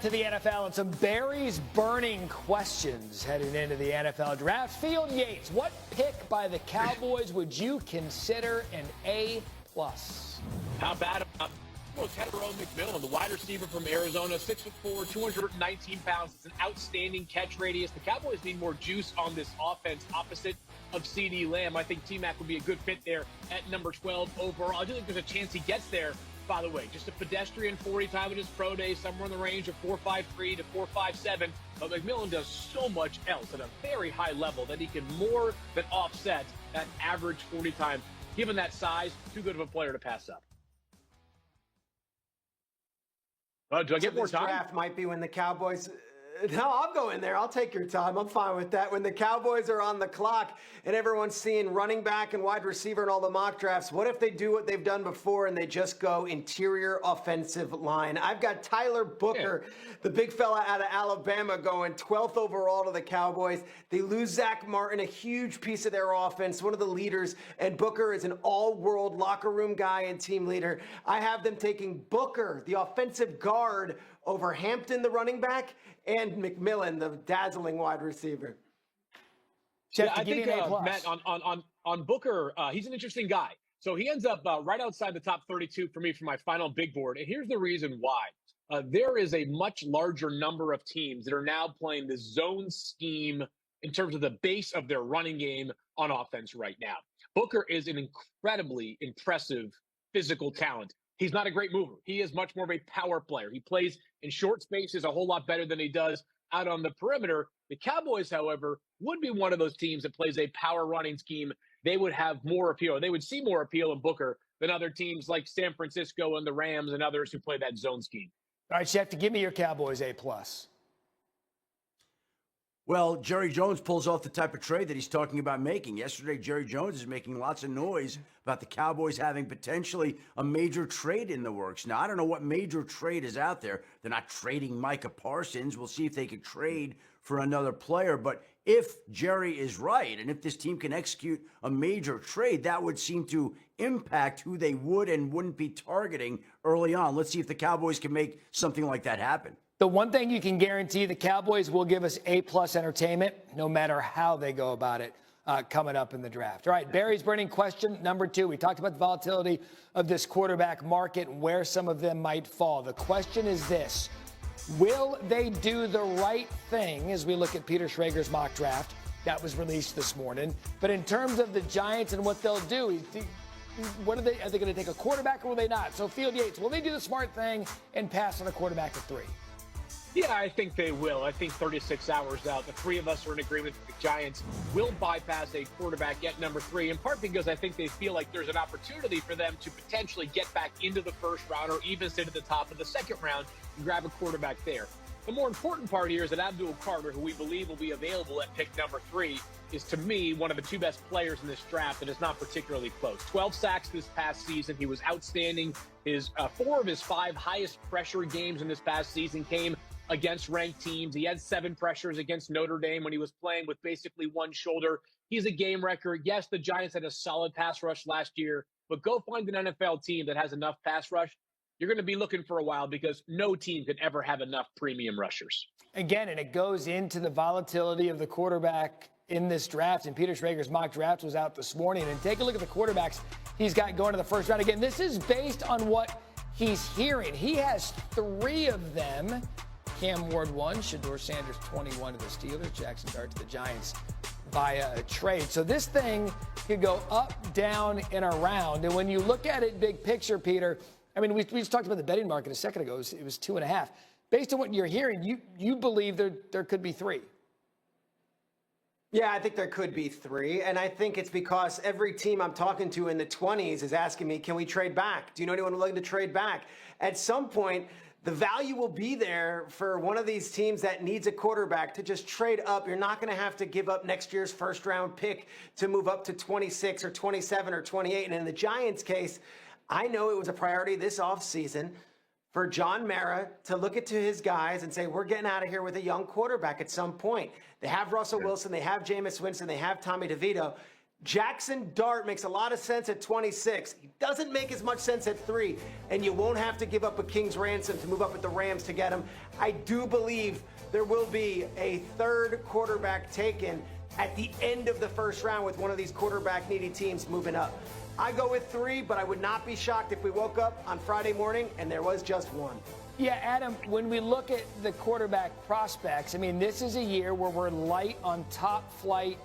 To the NFL and some berries burning questions heading into the NFL draft. Field Yates, what pick by the Cowboys would you consider an A+? How bad about Tyrone McMillan, the wide receiver from Arizona, 6'4", 219 pounds. It's an outstanding catch radius. The Cowboys need more juice on this offense opposite of CD Lamb. I think T-Mac would be a good fit there at number 12 overall. I do think there's a chance he gets there. By the way, just a pedestrian 40 time at his pro day, somewhere in the range of 4.53 to 4.57. But McMillan does so much else at a very high level that he can more than offset that average 40 time. Given that size, too good of a player to pass up. Do I get more time? Draft might be when the Cowboys. No, I'll go in there. I'll take your time. I'm fine with that. When the Cowboys are on the clock and everyone's seeing running back and wide receiver and all the mock drafts, what if they do what they've done before and they just go interior offensive line? I've got Tyler Booker, the big fella out of Alabama, going 12th overall to the Cowboys. They lose Zach Martin, a huge piece of their offense, one of the leaders, and Booker is an all-world locker room guy and team leader. I have them taking Booker, the offensive guard, over Hampton, the running back, and McMillan, the dazzling wide receiver. Yeah, I think, Matt, on Booker, he's an interesting guy. So he ends up right outside the top 32 for me for my final big board. And here's the reason why. There is a much larger number of teams that are now playing the zone scheme in terms of the base of their running game on offense right now. Booker is an incredibly impressive physical talent. He's not a great mover. He is much more of a power player. He plays in short spaces a whole lot better than he does out on the perimeter. The Cowboys, however, would be one of those teams that plays a power running scheme. They would have more appeal. They would see more appeal in Booker than other teams like San Francisco and the Rams and others who play that zone scheme. All right, Schefter, give me your Cowboys A+. Well, Jerry Jones pulls off the type of trade that he's talking about making. Yesterday, Jerry Jones is making lots of noise about the Cowboys having potentially a major trade in the works. Now, I don't know what major trade is out there. They're not trading Micah Parsons. We'll see if they can trade for another player. But if Jerry is right, and if this team can execute a major trade, that would seem to impact who they would and wouldn't be targeting early on. Let's see if the Cowboys can make something like that happen. The one thing you can guarantee, the Cowboys will give us A+ entertainment, no matter how they go about it coming up in the draft. All right, Barry's burning question number 2. We talked about the volatility of this quarterback market and where some of them might fall. The question is this: will they do the right thing as we look at Peter Schrager's mock draft that was released this morning? But in terms of the Giants and what they'll do, are they going to take a quarterback or will they not? So Field Yates, will they do the smart thing and pass on a quarterback at 3? Yeah, I think they will. I think 36 hours out, the three of us are in agreement that the Giants will bypass a quarterback at number 3, in part because I think they feel like there's an opportunity for them to potentially get back into the first round or even sit at the top of the second round and grab a quarterback there. The more important part here is that Abdul Carter, who we believe will be available at pick number 3, is to me one of the 2 best players in this draft, and it's not particularly close. 12 sacks this past season. He was outstanding. His 4 of his 5 highest pressure games in this past season came against ranked teams. He had 7 pressures against Notre Dame when he was playing with basically one shoulder. He's a game wrecker. Yes, the Giants had a solid pass rush last year, but go find an NFL team that has enough pass rush. You're going to be looking for a while because no team could ever have enough premium rushers. Again, and it goes into the volatility of the quarterback in this draft. And Peter Schrager's mock draft was out this morning. And take a look at the quarterbacks he's got going to the first round. Again, this is based on what he's hearing. He has 3 of them. Cam Ward 1, Shedeur Sanders 21 to the Steelers, Jackson Dart to the Giants via a trade. So this thing could go up, down, and around. And when you look at it big picture, Peter, I mean, we just talked about the betting market a second ago. It was 2.5. Based on what you're hearing, you believe there could be 3. Yeah, I think there could be 3. And I think it's because every team I'm talking to in the 20s is asking me, can we trade back? Do you know anyone willing to trade back? At some point, the value will be there for one of these teams that needs a quarterback to just trade up. You're not going to have to give up next year's first round pick to move up to 26 or 27 or 28. And in the Giants case, I know it was a priority this offseason for John Mara to look at to his guys and say, we're getting out of here with a young quarterback at some point. They have Russell Wilson, they have Jameis Winston, they have Tommy DeVito. Jackson Dart makes a lot of sense at 26. He doesn't make as much sense at 3, and you won't have to give up a king's ransom to move up with the Rams to get him. I do believe there will be a third quarterback taken at the end of the first round with one of these quarterback-needy teams moving up. I go with 3, but I would not be shocked if we woke up on Friday morning and there was just 1. Yeah, Adam, when we look at the quarterback prospects, I mean, this is a year where we're light on top flight,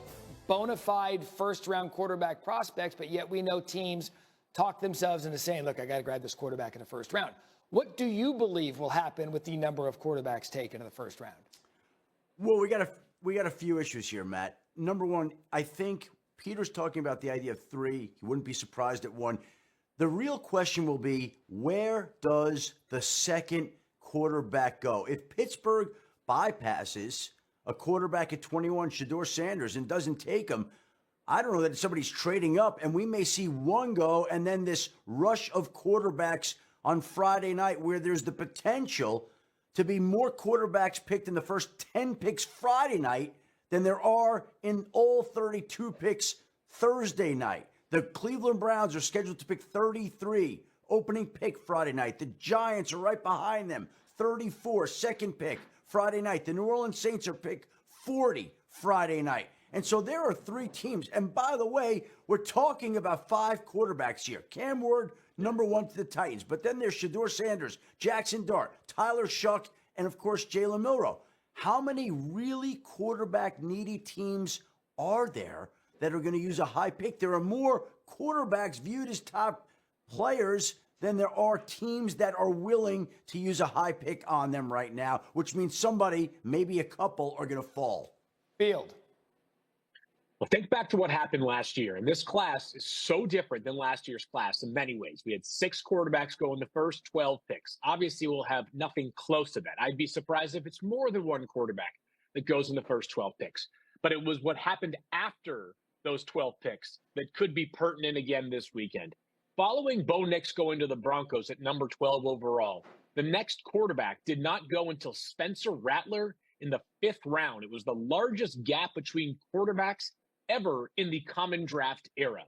bona fide first-round quarterback prospects, but yet we know teams talk themselves into saying, look, I got to grab this quarterback in the first round. What do you believe will happen with the number of quarterbacks taken in the first round? Well, we got a few issues here, Matt. Number one, I think Peter's talking about the idea of 3. He wouldn't be surprised at 1. The real question will be, where does the second quarterback go? If Pittsburgh bypasses a quarterback at 21, Shedeur Sanders, and doesn't take him, I don't know that somebody's trading up, and we may see 1 go, and then this rush of quarterbacks on Friday night where there's the potential to be more quarterbacks picked in the first 10 picks Friday night than there are in all 32 picks Thursday night. The Cleveland Browns are scheduled to pick 33, opening pick Friday night. The Giants are right behind them, 34, second pick Friday night. The New Orleans Saints are pick 40 Friday night. And so there are 3 teams. And by the way, we're talking about 5 quarterbacks here. Cam Ward, number 1 to the Titans. But then there's Shedeur Sanders, Jackson Dart, Tyler Shuck, and of course, Jalen Milroe. How many really quarterback-needy teams are there that are going to use a high pick? There are more quarterbacks viewed as top players than there are teams that are willing to use a high pick on them right now, which means somebody, maybe a couple, are going to fall. Field. Well, think back to what happened last year. And this class is so different than last year's class in many ways. We had 6 quarterbacks go in the first 12 picks. Obviously, we'll have nothing close to that. I'd be surprised if it's more than 1 quarterback that goes in the first 12 picks. But it was what happened after those 12 picks that could be pertinent again this weekend. Following Bo Nix going to the Broncos at number 12 overall, the next quarterback did not go until Spencer Rattler in the 5th round. It was the largest gap between quarterbacks ever in the common draft era.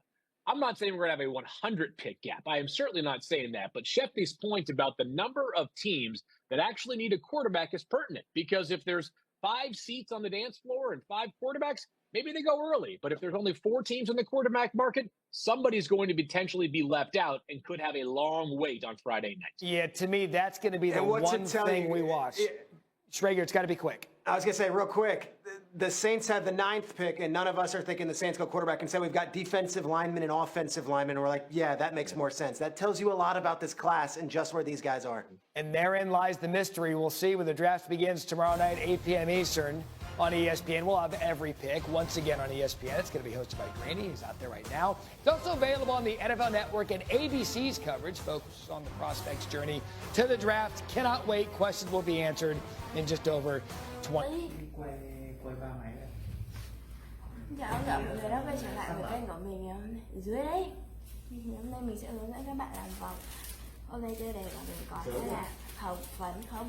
I'm not saying we're going to have a 100 pick gap. I am certainly not saying that. But Schefter's point about the number of teams that actually need a quarterback is pertinent, because if there's 5 seats on the dance floor and 5 quarterbacks, maybe they go early. But if there's only 4 teams in the quarterback market, somebody's going to potentially be left out and could have a long wait on Friday night. Yeah, to me, that's going to be the one thing we watch. Schrager, it's got to be quick. I was going to say real quick, the Saints have the 9th pick, and none of us are thinking the Saints go quarterback. And so we've got defensive linemen and offensive linemen, and we're like, yeah, that makes more sense. That tells you a lot about this class and just where these guys are. And therein lies the mystery. We'll see when the draft begins tomorrow night, 8 p.m. Eastern on ESPN. We'll have every pick once again on ESPN. It's going to be hosted by Graney. He's out there right now. It's also available on the NFL Network, and ABC's coverage focuses on the prospects' journey to the draft. Cannot wait. Questions will be answered in just over 20. Chào gặp mọi người đã quay trở lại với kênh của mình ở dưới đấy. Hôm nay mình sẽ hướng dẫn các bạn làm vòng. Hôm nay chơi đề của mình có sẽ là học vấn không.